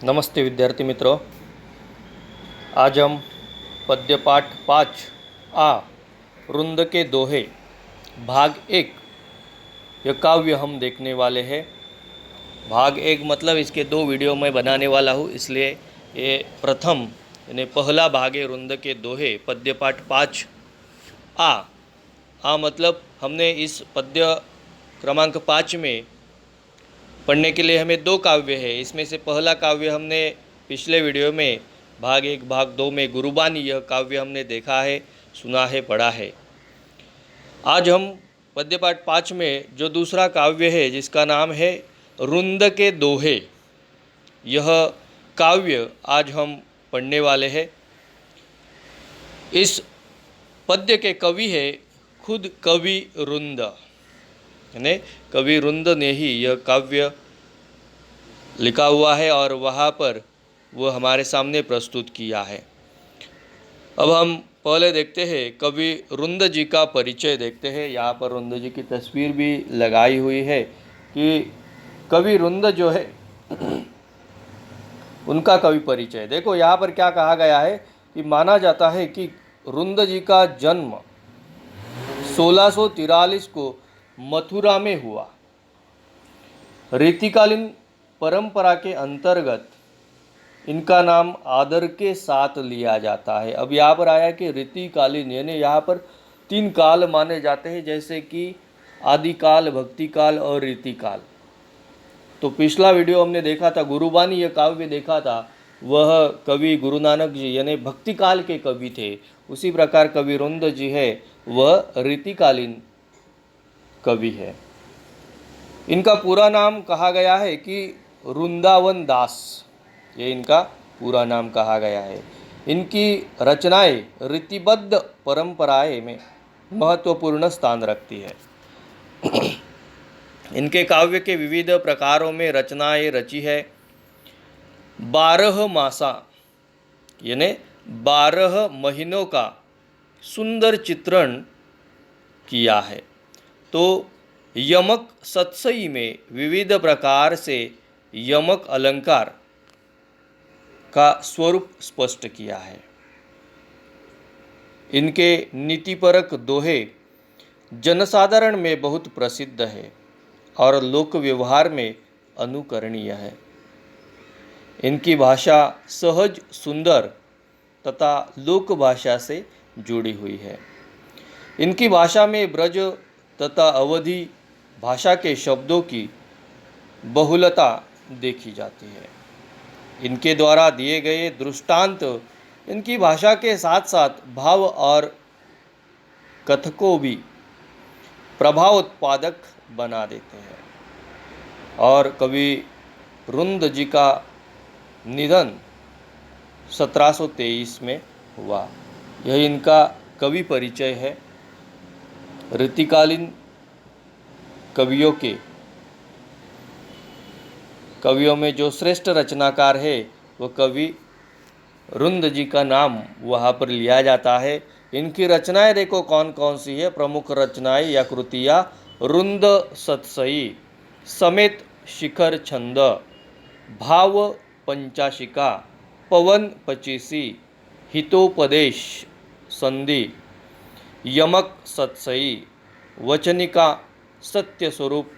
नमस्ते विद्यार्थी मित्रों, आज हम पद्य पाठ 5 आ रुंद के दोहे भाग 1 यह काव्य हम देखने वाले हैं। भाग 1 मतलब इसके 2 वीडियो मैं बनाने वाला हूँ, इसलिए ये प्रथम यानी पहला भाग है रुंद के दोहे पद्य पाठ 5 आ मतलब हमने इस पद्य क्रमांक 5 में पढ़ने के लिए हमें 2 काव्य है। इसमें से पहला काव्य हमने पिछले वीडियो में भाग 1 भाग 2 में गुरुबानी यह काव्य हमने देखा है, सुना है, पढ़ा है। आज हम पद्य पाठ 5 में जो दूसरा काव्य है जिसका नाम है रुंद के दोहे, यह काव्य आज हम पढ़ने वाले हैं। इस पद्य के कवि है खुद कवि रुंद, यानी कवि रुंद ने ही यह काव्य लिखा हुआ है और वहाँ पर वह हमारे सामने प्रस्तुत किया है। अब हम पहले देखते हैं कवि रुंद जी का परिचय देखते हैं। यहाँ पर रुंद जी की तस्वीर भी लगाई हुई है कि कवि रुंद जो है उनका कवि परिचय देखो। यहाँ पर क्या कहा गया है कि माना जाता है कि रुंद जी का जन्म 1643 को मथुरा में हुआ। रीतिकालीन परंपरा के अंतर्गत इनका नाम आदर के साथ लिया जाता है। अब यहाँ पर आया कि रीतिकालीन, यानी यहाँ पर 3 काल माने जाते हैं, जैसे कि आदिकाल, भक्तिकाल और रीतिकाल। तो पिछला वीडियो हमने देखा था, गुरुबानी यह काव्य देखा था, वह कवि गुरु नानक जी यानी भक्तिकाल के कवि थे। उसी प्रकार कवि रुंद जी है वह रीतिकालीन कवि है। इनका पूरा नाम कहा गया है कि वृंदावन दास, ये इनका पूरा नाम कहा गया है। इनकी रचनाएं रीतिबद्ध परंपराएं में महत्वपूर्ण स्थान रखती है। इनके काव्य के विविध प्रकारों में रचनाएं रची है। 12 मासा यानी 12 महीनों का सुंदर चित्रण किया है। तो यमक सत्सई में विविध प्रकार से यमक अलंकार का स्वरूप स्पष्ट किया है। इनके नीतिपरक दोहे जनसाधारण में बहुत प्रसिद्ध है और लोक व्यवहार में अनुकरणीय है। इनकी भाषा सहज, सुंदर तथा लोक भाषा से जुड़ी हुई है। इनकी भाषा में ब्रज तथा अवधी भाषा के शब्दों की बहुलता देखी जाती है। इनके द्वारा दिए गए दृष्टांत इनकी भाषा के साथ साथ भाव और कथकों भी प्रभाव उत्पादक बना देते हैं। और कवि रुंद जी का निधन 1723 में हुआ। यह इनका कवि परिचय है। रीतिकालीन कवियों में जो श्रेष्ठ रचनाकार है वह कवि रुंद जी का नाम वहाँ पर लिया जाता है। इनकी रचनाएं देखो कौन कौन सी है। प्रमुख रचनाएं या कृतियाँ रुंद सतसई, समेत शिखर छंद, भाव पंचाशिका, पवन पचीसी, हितोपदेश संधि, यमक सतसई, वचनिका, सत्य स्वरूप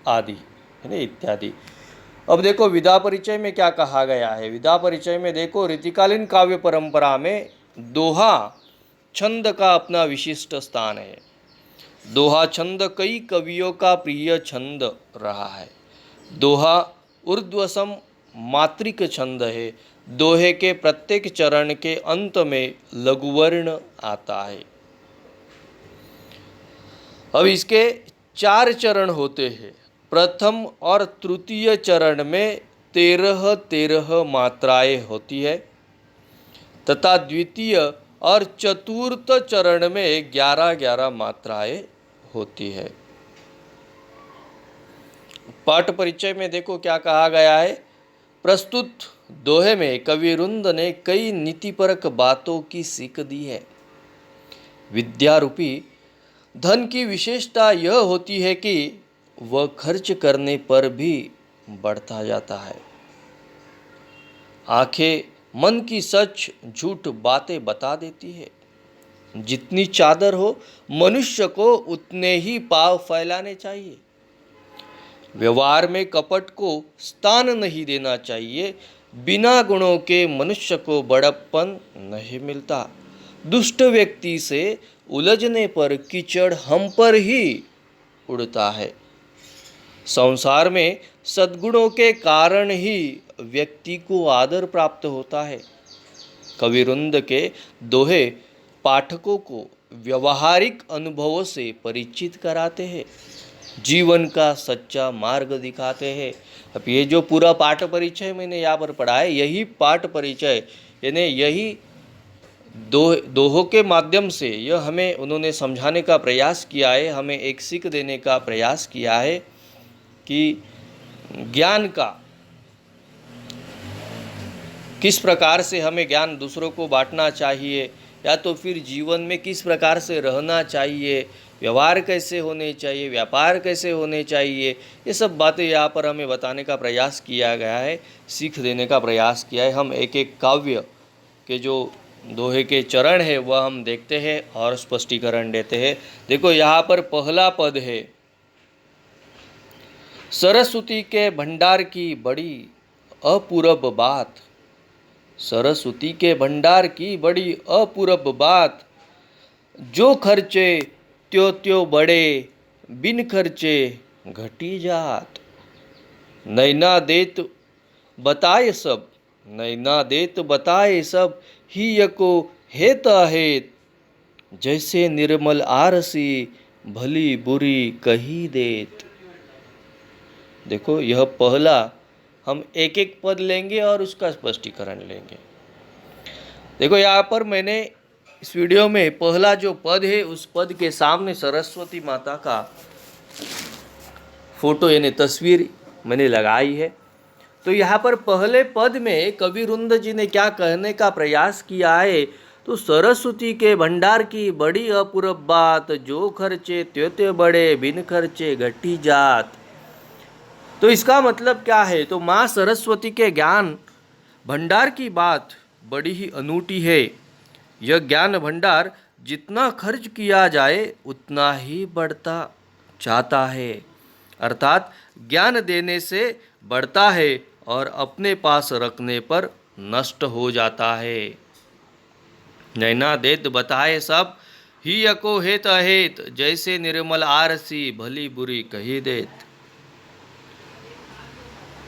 आदि है इत्यादि। अब देखो विधा परिचय में क्या कहा गया है। विधा परिचय में देखो रीतिकालीन काव्य परंपरा में दोहा छंद का अपना विशिष्ट स्थान है। दोहा छंद कई कवियों का प्रिय छंद रहा है। दोहा ऊर्ध्वसम मात्रिक छंद है। दोहे के प्रत्येक चरण के अंत में लघुवर्ण आता है। अब इसके 4 चरण होते हैं। प्रथम और तृतीय चरण में 13 मात्राएं होती है तथा द्वितीय और चतुर्थ चरण में 11 मात्राएं होती है। पाठ परिचय में देखो क्या कहा गया है। प्रस्तुत दोहे में कवि रुंद ने कई नीतिपरक बातों की सीख दी है। विद्या रूपी धन की विशेषता यह होती है कि वह खर्च करने पर भी बढ़ता जाता है। आंखें मन की सच झूठ बातें बता देती है। जितनी चादर हो मनुष्य को उतने ही पाँव फैलाने चाहिए। व्यवहार में कपट को स्थान नहीं देना चाहिए। बिना गुणों के मनुष्य को बड़प्पन नहीं मिलता। दुष्ट व्यक्ति से उलझने पर कीचड़ हम पर ही उड़ता है। संसार में सद्गुणों के कारण ही व्यक्ति को आदर प्राप्त होता है। कवि रुंद के दोहे पाठकों को व्यवहारिक अनुभवों से परिचित कराते हैं, जीवन का सच्चा मार्ग दिखाते हैं। अब ये जो पूरा पाठ परिचय मैंने यहाँ पर पढ़ा है, यही पाठ परिचय यानी यही दोहों के माध्यम से यह हमें उन्होंने समझाने का प्रयास किया है, हमें एक सीख देने का प्रयास किया है कि ज्ञान का किस प्रकार से हमें ज्ञान दूसरों को बांटना चाहिए, या तो फिर जीवन में किस प्रकार से रहना चाहिए, व्यवहार कैसे होने चाहिए, व्यापार कैसे होने चाहिए, ये सब बातें यहाँ पर हमें बताने का प्रयास किया गया है, सीख देने का प्रयास किया है। हम एक एक काव्य के जो दोहे के चरण है वह हम देखते हैं और स्पष्टीकरण देते हैं। देखो यहाँ पर पहला पद है, सरस्वती के भंडार की बड़ी अपूर्व बात। सरस्वती के भंडार की बड़ी अपूर्व बात, जो खर्चे त्यो त्यो बड़े, बिन खर्चे घटी जात। नैना देत बताए सब, नैना देत बताए सब, ही यको हेत अहेत। जैसे निर्मल आरसी, भली बुरी कही देत। देखो यह पहला, हम एक एक पद लेंगे और उसका स्पष्टीकरण लेंगे। देखो यहाँ पर मैंने इस वीडियो में पहला जो पद है उस पद के सामने सरस्वती माता का फोटो यानी तस्वीर मैंने लगाई है। तो यहाँ पर पहले पद में कवि रुंद जी ने क्या कहने का प्रयास किया है, तो सरस्वती के भंडार की बड़ी अपूर्व बात, जो खर्चे त्यो त्यो बड़े, बिन खर्चे घटी जात। तो इसका मतलब क्या है, तो माँ सरस्वती के ज्ञान भंडार की बात बड़ी ही अनूठी है। यह ज्ञान भंडार जितना खर्च किया जाए उतना ही बढ़ता जाता है, अर्थात ज्ञान देने से बढ़ता है और अपने पास रखने पर नष्ट हो जाता है। नैना देत बताए सब, ही यको हेत अहेत। जैसे निर्मल आरसी, भली बुरी कही देत।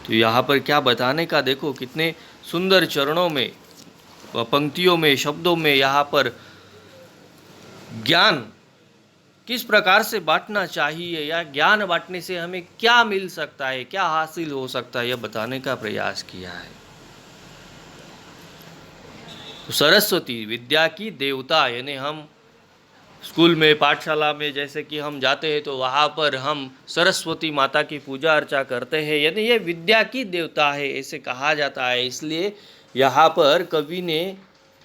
तो यहाँ पर क्या बताने का, देखो कितने सुंदर चरणों में, पंक्तियों में, शब्दों में यहाँ पर ज्ञान किस प्रकार से बांटना चाहिए या ज्ञान बांटने से हमें क्या मिल सकता है, क्या हासिल हो सकता है, यह बताने का प्रयास किया है। तो सरस्वती विद्या की देवता, यानी हम स्कूल में, पाठशाला में जैसे कि हम जाते हैं तो वहाँ पर हम सरस्वती माता की पूजा अर्चा करते हैं, यानी ये विद्या की देवता है ऐसे कहा जाता है। इसलिए यहाँ पर कवि ने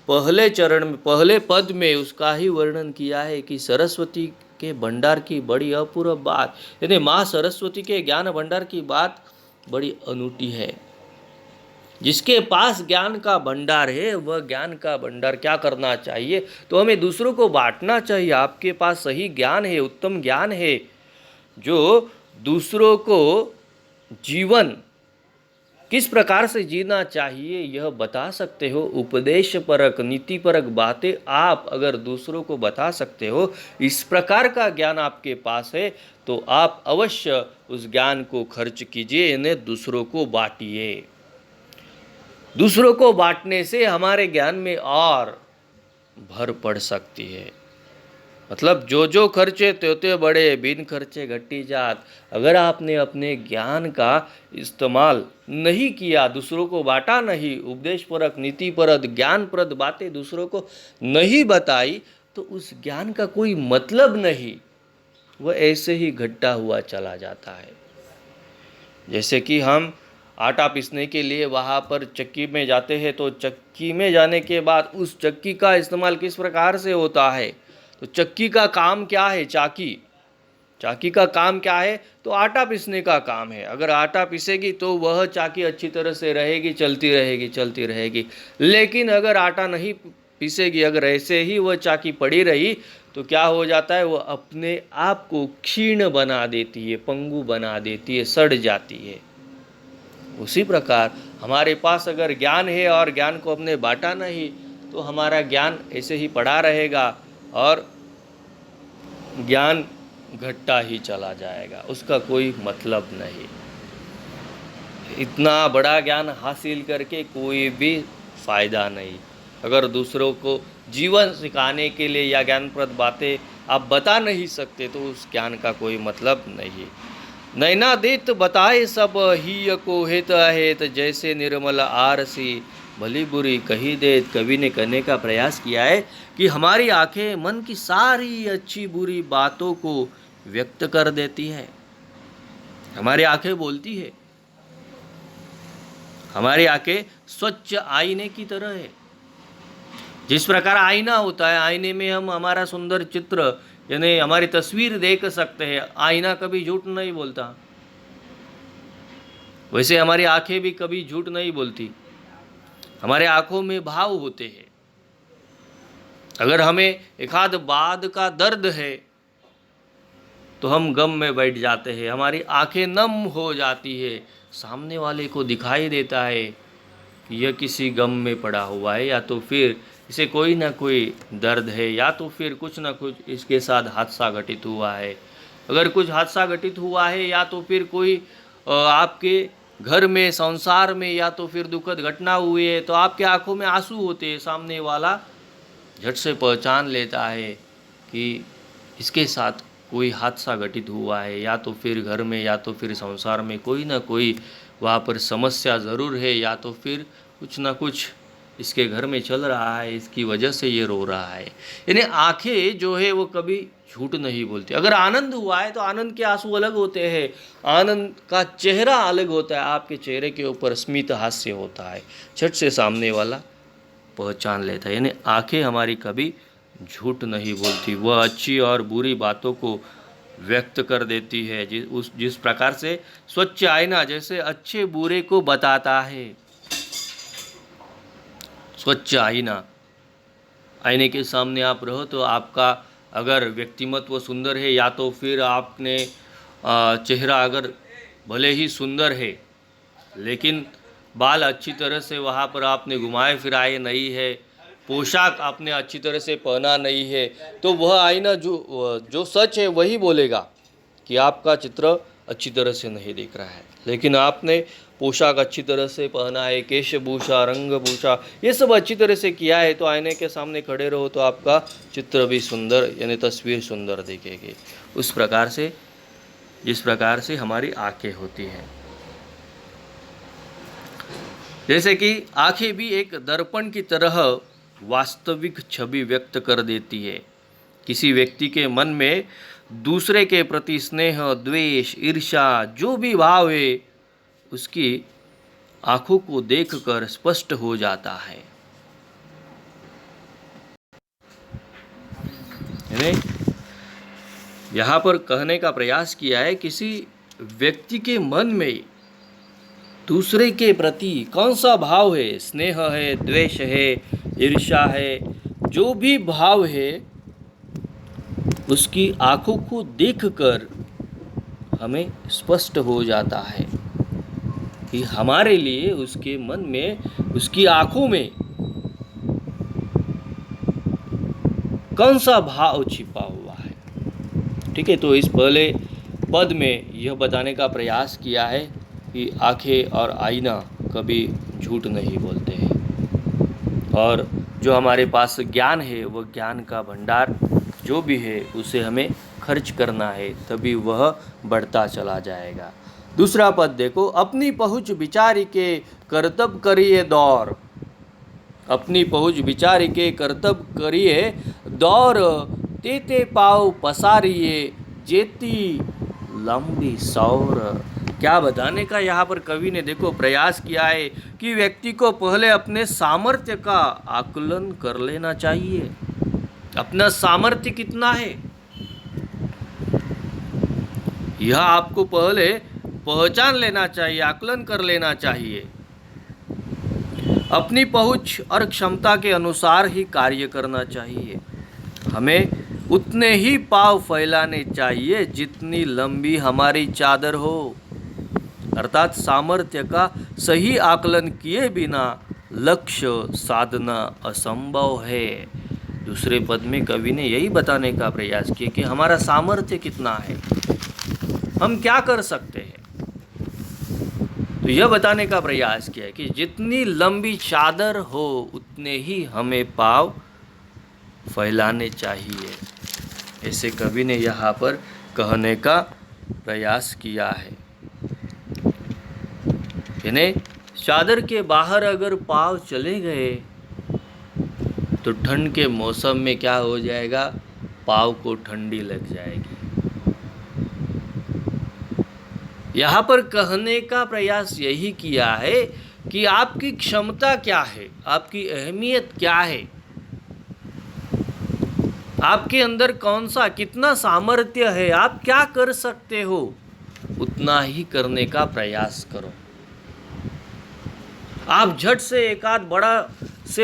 पहले चरण में, पहले पद में उसका ही वर्णन किया है कि सरस्वती के भंडार की बड़ी अपूर्व बात, यानी माँ सरस्वती के ज्ञान भंडार की बात बड़ी अनूठी है। जिसके पास ज्ञान का भंडार है वह ज्ञान का भंडार क्या करना चाहिए, तो हमें दूसरों को बांटना चाहिए। आपके पास सही ज्ञान है, उत्तम ज्ञान है, जो दूसरों को जीवन किस प्रकार से जीना चाहिए यह बता सकते हो। उपदेश परक, नीति परक बातें आप अगर दूसरों को बता सकते हो, इस प्रकार का ज्ञान आपके पास है, तो आप अवश्य उस ज्ञान को खर्च कीजिए, इन्हें दूसरों को बांटिए। दूसरों को बांटने से हमारे ज्ञान में और भर पड़ सकती है। मतलब जो जो खर्चे त्यो त्यो बड़े, बिन खर्चे घटी जात। अगर आपने अपने ज्ञान का इस्तेमाल नहीं किया, दूसरों को बांटा नहीं, उपदेश परक, नीति परक, ज्ञानप्रद बातें दूसरों को नहीं बताई, तो उस ज्ञान का कोई मतलब नहीं, वह ऐसे ही घटता हुआ चला जाता है। जैसे कि हम आटा पीसने के लिए वहाँ पर चक्की में जाते हैं, तो चक्की में जाने के बाद उस चक्की का इस्तेमाल किस प्रकार से होता है, तो चक्की का काम क्या है, चाकी। चाकी का काम क्या है? तो आटा पीसने का काम है। अगर आटा पीसेगी तो वह चाकी अच्छी तरह से रहेगी, चलती रहेगी, चलती रहेगी। लेकिन अगर आटा नहीं पीसेगी, अगर ऐसे ही वह चाकी पड़ी रही तो क्या हो जाता है? वह अपने आप को क्षीण बना देती है, पंगु बना देती है, सड़ जाती है। उसी प्रकार हमारे पास अगर ज्ञान है और ज्ञान को हमने बांटा नहीं तो हमारा ज्ञान ऐसे ही पड़ा रहेगा और ज्ञान घटता ही चला जाएगा, उसका कोई मतलब नहीं। इतना बड़ा ज्ञान हासिल करके कोई भी फायदा नहीं। अगर दूसरों को जीवन सिखाने के लिए या ज्ञानप्रद बातें आप बता नहीं सकते तो उस ज्ञान का कोई मतलब नहीं। नैना देत बताए सब ही को हेत अहेत, जैसे निर्मल आरसी भली बुरी कही देत। कवि ने कहने का प्रयास किया है कि हमारी आंखें मन की सारी अच्छी बुरी बातों को व्यक्त कर देती है। हमारी आंखें बोलती है। हमारी आंखें स्वच्छ आईने की तरह है। जिस प्रकार आईना होता है, आईने में हम हमारा सुंदर चित्र यानी हमारी तस्वीर देख सकते हैं। आईना कभी झूठ नहीं बोलता, वैसे हमारी आंखें भी कभी झूठ नहीं बोलती। हमारे आंखों में भाव होते हैं। अगर हमें एक आध बात का दर्द है तो हम गम में बैठ जाते हैं, हमारी आंखें नम हो जाती है। सामने वाले को दिखाई देता है कि यह किसी गम में पड़ा हुआ है, या तो फिर इसे कोई ना कोई दर्द है, या तो फिर कुछ ना कुछ इसके साथ हादसा घटित हुआ है। अगर कुछ हादसा घटित हुआ है या तो फिर कोई आपके घर में, संसार में या तो फिर दुखद घटना हुई है तो आपके आंखों में आंसू होते हैं। सामने वाला झट से पहचान लेता है कि इसके साथ कोई हादसा घटित हुआ है, या तो फिर घर में या तो फिर संसार में कोई ना कोई वहाँ पर समस्या ज़रूर है, या तो फिर कुछ ना कुछ इसके घर में चल रहा है, इसकी वजह से ये रो रहा है। यानी आंखें जो है वो कभी झूठ नहीं बोलती। अगर आनंद हुआ है तो आनंद के आंसू अलग होते हैं, आनंद का चेहरा अलग होता है। आपके चेहरे के ऊपर स्मित हास्य होता है, झट से सामने वाला पहचान लेता है। यानी आंखें हमारी कभी झूठ नहीं बोलती, वह अच्छी और बुरी बातों को व्यक्त कर देती है। जिस प्रकार से स्वच्छ आईना जैसे अच्छे बुरे को बताता है। स्वच्छ आईना, आईने के सामने आप रहो तो आपका अगर व्यक्तिमत्व सुंदर है, या तो फिर आपने चेहरा अगर भले ही सुंदर है लेकिन बाल अच्छी तरह से वहाँ पर आपने घुमाए फिराए नहीं है, पोशाक आपने अच्छी तरह से पहना नहीं है, तो वह आईना जो सच है वही बोलेगा कि आपका चित्र अच्छी तरह से नहीं दिख रहा है। लेकिन आपने पोशाक अच्छी तरह से पहना है, केशभूषा, रंगभूषा ये सब अच्छी तरह से किया है, तो आईने के सामने खड़े रहो तो आपका चित्र भी सुंदर यानी तस्वीर सुंदर दिखेगी। उस प्रकार से जिस प्रकार से हमारी आंखें होती हैं, जैसे कि आंखें भी एक दर्पण की तरह वास्तविक छवि व्यक्त कर देती है। किसी व्यक्ति के मन में दूसरे के प्रति स्नेह, द्वेष, ईर्ष्या जो भी भाव है उसकी आंखों को देखकर स्पष्ट हो जाता है। यहाँ पर कहने का प्रयास किया है किसी व्यक्ति के मन में दूसरे के प्रति कौन सा भाव है, स्नेह है, द्वेष है, ईर्ष्या है, जो भी भाव है उसकी आंखों को देखकर हमें स्पष्ट हो जाता है कि हमारे लिए उसके मन में, उसकी आंखों में कौन सा भाव छिपा हुआ है। ठीक है, तो इस पहले पद में यह बताने का प्रयास किया है कि आंखें और आईना कभी झूठ नहीं बोलते हैं, और जो हमारे पास ज्ञान है वह ज्ञान का भंडार जो भी है उसे हमें खर्च करना है, तभी वह बढ़ता चला जाएगा। दूसरा पद देखो, अपनी पहुँच विचारी के कर्तव्य करिए दौर। अपनी पहुँच विचारी के कर्तव्य करिए दौर, तेते पाव पसारिए जेती लंबी सौर। क्या बताने का यहाँ पर कवि ने देखो प्रयास किया है कि व्यक्ति को पहले अपने सामर्थ्य का आकलन कर लेना चाहिए। अपना सामर्थ्य कितना है, यह आपको पहले पहचान लेना चाहिए, आकलन कर लेना चाहिए। अपनी पहुंच और क्षमता के अनुसार ही कार्य करना चाहिए। हमें उतने ही पाँव फैलाने चाहिए जितनी लंबी हमारी चादर हो, अर्थात सामर्थ्य का सही आकलन किए बिना लक्ष्य साधना असंभव है। दूसरे पद में कवि ने यही बताने का प्रयास किया कि हमारा सामर्थ्य कितना है, हम क्या कर सकते हैं। तो यह बताने का प्रयास किया है कि जितनी लंबी चादर हो उतने ही हमें पाँव फैलाने चाहिए। ऐसे कवि ने यहाँ पर कहने का प्रयास किया है। यानी चादर के बाहर अगर पाँव चले गए तो ठंड के मौसम में क्या हो जाएगा, पाँव को ठंडी लग जाएगी। यहाँ पर कहने का प्रयास यही किया है कि आपकी क्षमता क्या है, आपकी अहमियत क्या है, आपके अंदर कौन सा कितना सामर्थ्य है, आप क्या कर सकते हो, उतना ही करने का प्रयास करो। आप झट से एक आध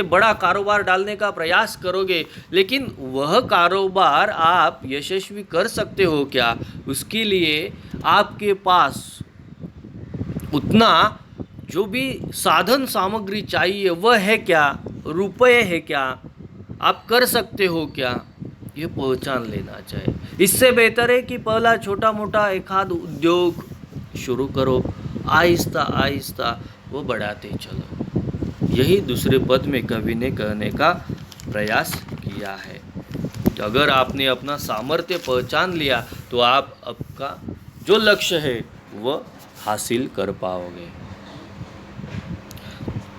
बड़ा कारोबार डालने का प्रयास करोगे, लेकिन वह कारोबार आप यशस्वी कर सकते हो क्या, उसके लिए आपके पास उतना जो भी साधन सामग्री चाहिए वह है क्या, रुपए है क्या, आप कर सकते हो क्या, ये पहचान लेना चाहिए। इससे बेहतर है कि पहला छोटा मोटा एक आध उद्योग शुरू करो, आहिस्ता आहिस्ता वो बढ़ाते चलो। यही दूसरे पद में कवि ने कहने का प्रयास किया है। तो अगर आपने अपना सामर्थ्य पहचान लिया तो आप आपका जो लक्ष्य है वह हासिल कर पाओगे।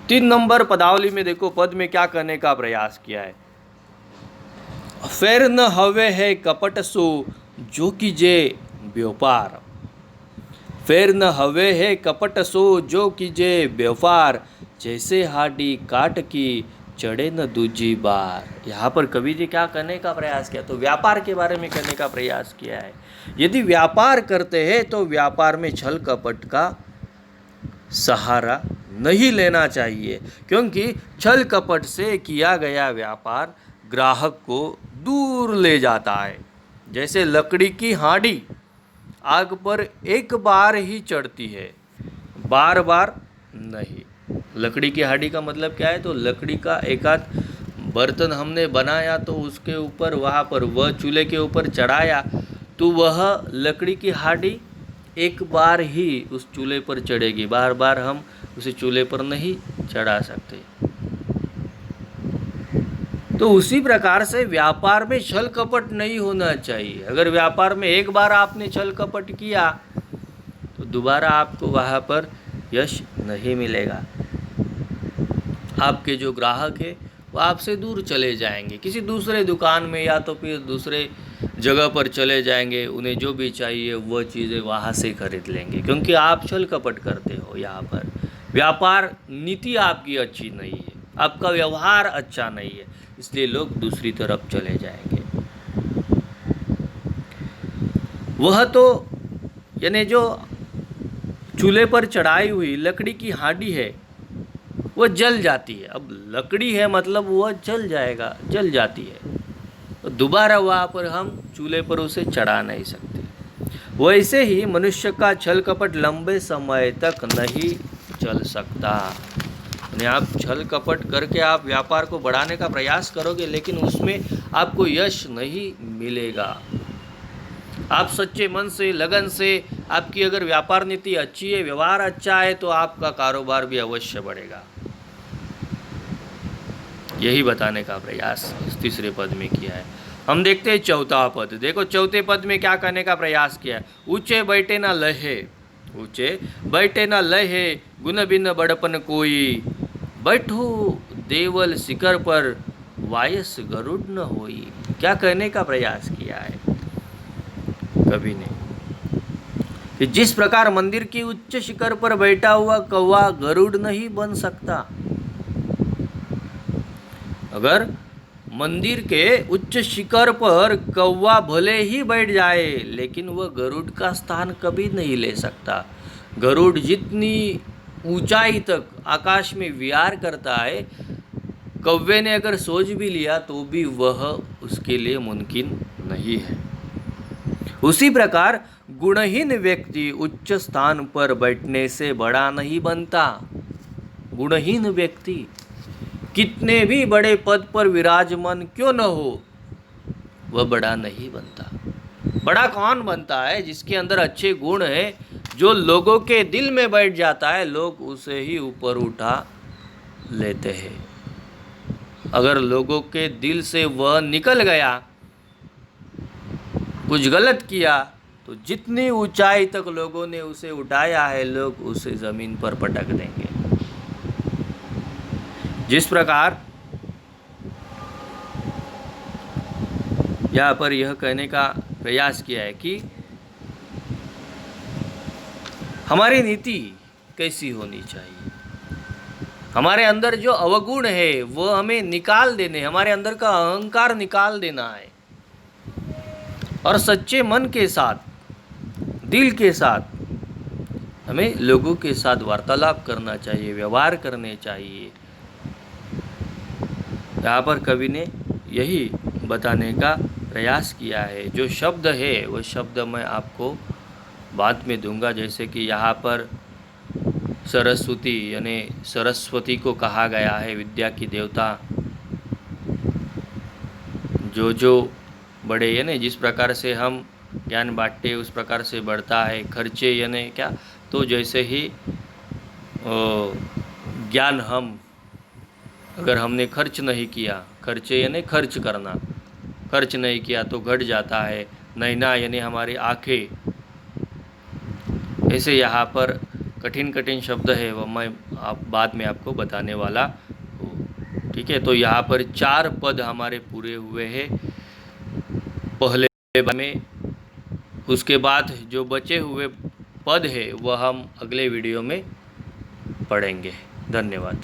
3 नंबर पदावली में देखो पद में क्या कहने का प्रयास किया है। फेर न हवे है कपट सो जो कीजे व्यापार। फेर न हवे है कपट सो जो कीजे व्यापार, जैसे हाडी काट की चढ़े न दूजी बार। यहाँ पर कवि जी क्या कहने का प्रयास किया, तो व्यापार के बारे में कहने का प्रयास किया है। यदि व्यापार करते हैं तो व्यापार में छल कपट का सहारा नहीं लेना चाहिए, क्योंकि छल कपट से किया गया व्यापार ग्राहक को दूर ले जाता है। जैसे लकड़ी की हांडी आग पर एक बार ही चढ़ती है, बार बार नहीं। लकड़ी की हांडी का मतलब क्या है, तो लकड़ी का एक आध बर्तन हमने बनाया तो उसके ऊपर वहाँ पर वह चूल्हे के ऊपर चढ़ाया तो वह लकड़ी की हांडी एक बार ही उस चूल्हे पर चढ़ेगी, बार बार हम उसे चूल्हे पर नहीं चढ़ा सकते। तो उसी प्रकार से व्यापार में छल कपट नहीं होना चाहिए। अगर व्यापार में एक बार आपने छल कपट किया तो दोबारा आपको वहाँ पर यश नहीं मिलेगा। आपके जो ग्राहक है वो आपसे दूर चले जाएंगे, किसी दूसरे दुकान में या तो फिर दूसरे जगह पर चले जाएंगे, उन्हें जो भी चाहिए वह चीज़ें वहाँ से खरीद लेंगे, क्योंकि आप छल कपट करते हो। यहाँ पर व्यापार नीति आपकी अच्छी नहीं है, आपका व्यवहार अच्छा नहीं है, इसलिए लोग दूसरी तरफ चले जाएंगे। वह तो यानी जो चूल्हे पर चढ़ाई हुई लकड़ी की हांडी है वह जल जाती है। अब लकड़ी है मतलब वह जल जाती है, तो दोबारा वहाँ पर हम चूल्हे पर उसे चढ़ा नहीं सकते। वैसे ही मनुष्य का छल कपट लंबे समय तक नहीं चल सकता। यानी आप छल कपट करके आप व्यापार को बढ़ाने का प्रयास करोगे, लेकिन उसमें आपको यश नहीं मिलेगा। आप सच्चे मन से, लगन से, आपकी अगर व्यापार नीति अच्छी है, व्यवहार अच्छा है, तो आपका कारोबार भी अवश्य बढ़ेगा। यही बताने का प्रयास इस तीसरे पद में किया है। हम देखते हैं चौथा पद। देखो चौथे पद में क्या करने का प्रयास किया है। ऊंचे बैठे ना लहे, ऊंचे बैठे ना लहे, गुण बिन बड़पन कोई, बैठो देवल शिखर पर वायस गरुड़ न होई। क्या कहने का प्रयास किया है कवि ने, कि जिस प्रकार मंदिर की उच्च शिखर पर बैठा हुआ कौवा गरुड़ नहीं बन सकता। अगर मंदिर के उच्च शिखर पर कौवा भले ही बैठ जाए, लेकिन वह गरुड़ का स्थान कभी नहीं ले सकता। गरुड़ जितनी ऊंचाई तक आकाश में विहार करता है, कौवे ने अगर सोच भी लिया तो भी वह उसके लिए मुमकिन नहीं है। उसी प्रकार गुणहीन व्यक्ति उच्च स्थान पर बैठने से बड़ा नहीं बनता। गुणहीन व्यक्ति कितने भी बड़े पद पर विराजमान क्यों न हो, वह बड़ा नहीं बनता। बड़ा कौन बनता है? जिसके अंदर अच्छे गुण हैं, जो लोगों के दिल में बैठ जाता है, लोग उसे ही ऊपर उठा लेते हैं। अगर लोगों के दिल से वह निकल गया, कुछ गलत किया, तो जितनी ऊंचाई तक लोगों ने उसे उठाया है, लोग उसे जमीन पर पटक देंगे। जिस प्रकार यहाँ पर यह कहने का प्रयास किया है कि हमारी नीति कैसी होनी चाहिए, हमारे अंदर जो अवगुण है वो हमें निकाल देने, हमारे अंदर का अहंकार निकाल देना है, और सच्चे मन के साथ, दिल के साथ हमें लोगों के साथ वार्तालाप करना चाहिए, व्यवहार करने चाहिए। यहाँ पर कवि ने यही बताने का प्रयास किया है। जो शब्द है वो शब्द मैं आपको बाद में दूंगा। जैसे कि यहाँ पर सरस्वती यानी सरस्वती को कहा गया है विद्या की देवता। जो बड़े यानी जिस प्रकार से हम ज्ञान बांटते उस प्रकार से बढ़ता है। खर्चे यानी क्या, तो जैसे ही ज्ञान हम अगर हमने खर्च नहीं किया, खर्चे यानी खर्च करना, खर्च नहीं किया तो घट जाता है। नैना यानी हमारी आँखें। ऐसे यहाँ पर कठिन कठिन शब्द है, वो मैं बाद में आपको बताने वाला हूँ। ठीक है, तो यहाँ पर 4 पद हमारे पूरे हुए हैं पहले में। उसके बाद जो बचे हुए पद है वह हम अगले वीडियो में पढ़ेंगे। धन्यवाद।